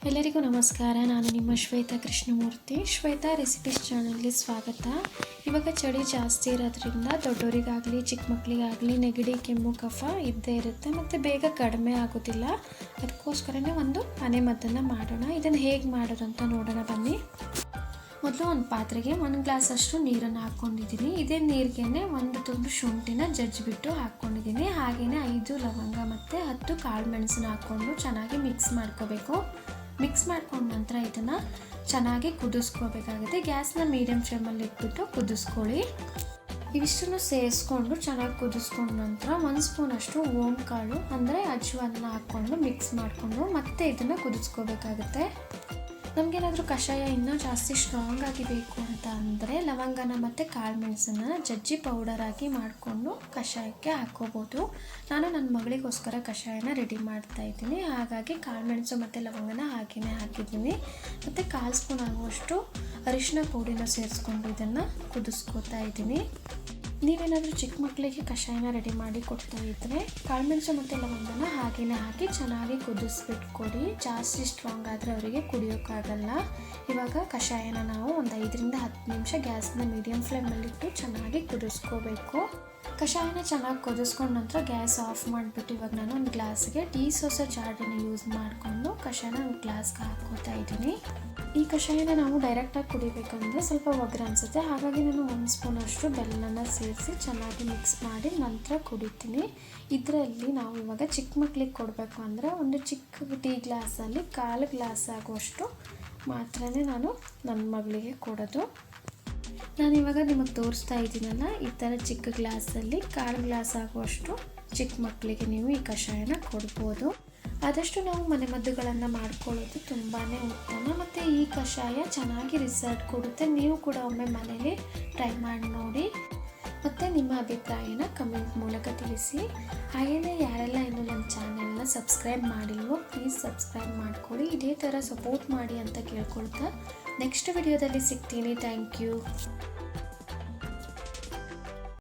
ಎಲ್ಲರಿಗೂ ನಮಸ್ಕಾರ. ನಾನು ನಿಮ್ಮ ಶ್ವೇತಾ ಕೃಷ್ಣಮೂರ್ತಿ. ಶ್ವೇತಾ ರೆಸಿಪೀಸ್ ಚಾನಲ್ಗೆ ಸ್ವಾಗತ. ಇವಾಗ ಚಳಿ ಜಾಸ್ತಿ ಇರೋದ್ರಿಂದ ದೊಡ್ಡವರಿಗಾಗಲಿ ಚಿಕ್ಕ ಮಕ್ಕಳಿಗಾಗಲಿ ನೆಗಡಿ ಕೆಮ್ಮು ಕಫ ಇದ್ದೇ ಇರುತ್ತೆ ಮತ್ತು ಬೇಗ ಕಡಿಮೆ ಆಗೋದಿಲ್ಲ. ಅದಕ್ಕೋಸ್ಕರನೇ ಒಂದು ಮನೆ ಮದ್ದನ್ನು ಮಾಡೋಣ. ಇದನ್ನು ಹೇಗೆ ಮಾಡೋದು ಅಂತ ನೋಡೋಣ ಬನ್ನಿ. ಮೊದಲು ಒಂದು ಪಾತ್ರೆಗೆ 1 ಗ್ಲಾಸಷ್ಟು ನೀರನ್ನು ಹಾಕ್ಕೊಂಡಿದ್ದೀನಿ. ಇದೇ ನೀರಿಗೆ 1 ತುಂಡು ಶುಂಠಿನ ಜಜ್ಜಿಬಿಟ್ಟು ಹಾಕ್ಕೊಂಡಿದ್ದೀನಿ. ಹಾಗೆಯೇ 5 ಲವಂಗ ಮತ್ತು 10 ಕಾಳು ಮೆಣಸನ್ನ ಹಾಕ್ಕೊಂಡು ಚೆನ್ನಾಗಿ ಮಿಕ್ಸ್ ಮಾಡ್ಕೋಬೇಕು. ಮಿಕ್ಸ್ ಮಾಡ್ಕೊಂಡ ನಂತರ ಇದನ್ನು ಚೆನ್ನಾಗಿ ಕುದಿಸ್ಕೋಬೇಕಾಗುತ್ತೆ. ಗ್ಯಾಸ್ನ ಮೀಡಿಯಮ್ ಫ್ಲೇಮಲ್ಲಿ ಇಟ್ಬಿಟ್ಟು ಕುದಿಸ್ಕೊಳ್ಳಿ. ಇವಿಷ್ಟನ್ನು ಸೇರಿಸ್ಕೊಂಡು ಚೆನ್ನಾಗಿ ಕುದಿಸ್ಕೊಂಡ ನಂತರ 1 ಸ್ಪೂನಷ್ಟು ಓಮ್ ಕಾಳು ಅಂದರೆ ಅಜ್ವಾನ ಹಾಕ್ಕೊಂಡು ಮಿಕ್ಸ್ ಮಾಡಿಕೊಂಡು ಮತ್ತೆ ಇದನ್ನು ಕುದಿಸ್ಕೋಬೇಕಾಗುತ್ತೆ. ನಮಗೇನಾದರೂ ಕಷಾಯ ಇನ್ನೂ ಜಾಸ್ತಿ ಸ್ಟ್ರಾಂಗ್ ಆಗಿ ಬೇಕು ಅಂತ ಅಂದರೆ ಲವಂಗನ ಮತ್ತು ಕಾಳು ಮೆಣಸನ್ನು ಜಜ್ಜಿ ಪೌಡರ್ ಆಗಿ ಮಾಡಿಕೊಂಡು ಕಷಾಯಕ್ಕೆ ಹಾಕ್ಕೋಬೋದು. ನಾನು ನನ್ನ ಮಗಳಿಗೋಸ್ಕರ ಕಷಾಯನ ರೆಡಿ ಮಾಡ್ತಾಯಿದ್ದೀನಿ. ಹಾಗಾಗಿ ಕಾಳು ಮೆಣಸು ಮತ್ತು ಲವಂಗನ ಹಾಕಿದ್ದೀನಿ. ಮತ್ತು 1/4 ಸ್ಪೂನ್ ಆಗುವಷ್ಟು ಅರಿಶಿನ ಪುಡಿನ ಸೇರಿಸ್ಕೊಂಡು ಇದನ್ನು ಕುದಿಸ್ಕೋತಾ ಇದ್ದೀನಿ. ನೀವೇನಾದರೂ ಚಿಕ್ಕ ಮಕ್ಕಳಿಗೆ ಕಷಾಯನ ರೆಡಿ ಮಾಡಿ ಕೊಡ್ತಾ ಇದ್ದರೆ ಕಾಳುಮೆಣಸು ಮತ್ತು ಲವಂಗನ ಹಾಕಿ ಚೆನ್ನಾಗಿ ಕುದಿಸ್ಬಿಟ್ಕೊಡಿ. ಜಾಸ್ತಿ ಸ್ಟ್ರಾಂಗ್ ಆದರೆ ಅವರಿಗೆ ಕುಡಿಯೋಕ್ಕಾಗಲ್ಲ. ಇವಾಗ ಕಷಾಯನ ನಾವು ಒಂದು 5ರಿಂದ 10 ನಿಮಿಷ ಗ್ಯಾಸ್ನ ಮೀಡಿಯಮ್ ಫ್ಲೇಮಲ್ಲಿಟ್ಟು ಚೆನ್ನಾಗಿ ಕುದಿಸ್ಕೋಬೇಕು. ಕಷಾಯನ ಚೆನ್ನಾಗಿ ಕುದಿಸ್ಕೊಂಡ ನಂತರ ಗ್ಯಾಸ್ ಆಫ್ ಮಾಡಿಬಿಟ್ಟು ಇವಾಗ ನಾನು ಒಂದು ಗ್ಲಾಸ್ಗೆ ಟೀ ಸೋಸಾ ಜಾರನ್ನು ಯೂಸ್ ಮಾಡಿಕೊಂಡು ಕಷಾಯನ ಒಂದು ಗ್ಲಾಸ್ಗೆ ಹಾಕ್ಕೋತಾ ಇದ್ದೀನಿ. ಈ ಕಷಾಯನ ನಾವು ಡೈರೆಕ್ಟಾಗಿ ಕುಡಿಬೇಕಂದ್ರೆ ಸ್ವಲ್ಪ ಒಗ್ಗರ ಅನಿಸುತ್ತೆ. ಹಾಗಾಗಿ ನಾನು 1 ಸ್ಪೂನಷ್ಟು ಬೆಲ್ಲನ ಸೇರಿಸಿ ಚೆನ್ನಾಗಿ ಮಿಕ್ಸ್ ಮಾಡಿ ನಂತರ ಕುಡಿತೀನಿ. ಇದರಲ್ಲಿ ನಾವು ಇವಾಗ ಚಿಕ್ಕ ಮಕ್ಕಳಿಗೆ ಕೊಡಬೇಕು ಅಂದರೆ ಒಂದು ಚಿಕ್ಕ ಟೀ ಗ್ಲಾಸಲ್ಲಿ 1/4 ಗ್ಲಾಸ್ ಆಗುವಷ್ಟು ಮಾತ್ರ ನಾನು ನನ್ನ ಮಗಳಿಗೆ ಕೊಡೋದು. ನಾನಿವಾಗ ನಿಮಗೆ ತೋರಿಸ್ತಾ ಇದ್ದೀನಲ್ಲ, ಈ ಥರ ಚಿಕ್ಕ ಗ್ಲಾಸಲ್ಲಿ 1/4 ಗ್ಲಾಸ್ ಆಗುವಷ್ಟು ಚಿಕ್ಕ ಮಕ್ಕಳಿಗೆ ನೀವು ಈ ಕಷಾಯನ ಕೊಡ್ಬೋದು. ಆದಷ್ಟು ನಾವು ಮನೆಮದ್ದುಗಳನ್ನು ಮಾಡ್ಕೊಳ್ಳೋದು ತುಂಬಾ ಉತ್ತಮ. ಮತ್ತು ಈ ಕಷಾಯ ಚೆನ್ನಾಗಿ ರಿಸಲ್ಟ್ ಕೊಡುತ್ತೆ. ನೀವು ಕೂಡ ಒಮ್ಮೆ ಮನೇಲಿ ಟ್ರೈ ಮಾಡಿ ನೋಡಿ ಮತ್ತು ನಿಮ್ಮ ಅಭಿಪ್ರಾಯನ ಕಮೆಂಟ್ ಮೂಲಕ ತಿಳಿಸಿ. ಹಾಗೆಯೇ ಯಾರೆಲ್ಲ ಇನ್ನೂ ನನ್ನ ಚಾನೆಲ್ನ ಸಬ್ಸ್ಕ್ರೈಬ್ ಮಾಡಿಲ್ವೋ ಪ್ಲೀಸ್ ಸಬ್ಸ್ಕ್ರೈಬ್ ಮಾಡ್ಕೊಳ್ಳಿ. ಇದೇ ಥರ ಸಪೋರ್ಟ್ ಮಾಡಿ ಅಂತ ಕೇಳ್ಕೊಳ್ತಾ ನೆಕ್ಸ್ಟ್ ವಿಡಿಯೋದಲ್ಲಿ ಸಿಗ್ತೀನಿ. Thank you.